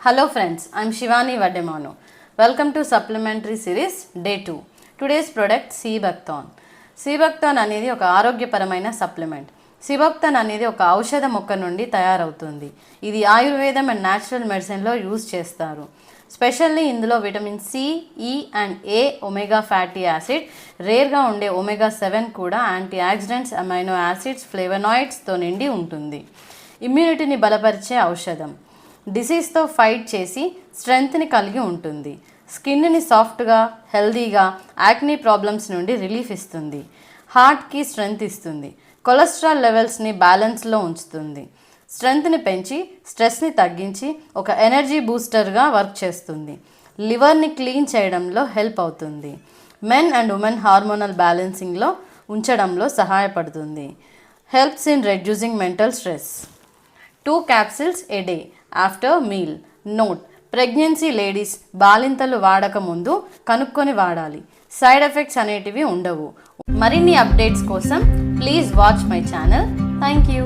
Hello friends, I am Shivani Vademanu. Welcome to Supplementary Series Day 2. Today's product Seabukton. Seabukton అనేది ఒక ఆరోగ్యపరమైన supplement. Seabukton అనేది ఒక ఔషధ మొక్క నుండి తయారవుతుంది. ఇది ఆయుర్వేదం అండ్ న్యాచురల్ మెడిసిన్లో యూజ్ చేస్తారు. స్పెషల్లీ ఇందులో విటమిన్ సి, ఈ and A, omega fatty acid, రేర్గా ఉండే ఒమేగా 7 కూడా యాంటీ ఆక్సిడెంట్స్, అమైనో యాసిడ్స్, ఫ్లేవనాయిడ్స్తో నిండి ఉంటుంది. ఇమ్యూనిటీని బలపరిచే ఔషధం. డిసీజ్తో ఫైట్ చేసి స్ట్రెంగ్త్ని కలిగి ఉంటుంది. స్కిన్ని సాఫ్ట్గా, హెల్దీగా, యాక్నీ ప్రాబ్లమ్స్ నుండి రిలీఫ్ ఇస్తుంది. హార్ట్కి స్ట్రెంగ్త్ ఇస్తుంది. కొలెస్ట్రాల్ లెవెల్స్ని బ్యాలెన్స్లో ఉంచుతుంది. స్ట్రెంగ్త్ని పెంచి స్ట్రెస్ని తగ్గించి ఒక ఎనర్జీ బూస్టర్గా వర్క్ చేస్తుంది. లివర్ని క్లీన్ చేయడంలో హెల్ప్ అవుతుంది. మెన్ అండ్ ఉమెన్ హార్మోనల్ బ్యాలెన్సింగ్లో ఉంచడంలో సహాయపడుతుంది. Helps in reducing mental stress. 2 capsules a day after meal. Note: pregnancy ladies బాలింతలు వాడక ముందు కనుక్కొని వాడాలి. సైడ్ ఎఫెక్ట్స్ అనేటివి ఉండవు. మరిన్ని అప్డేట్స్ కోసం please watch my channel. Thank you.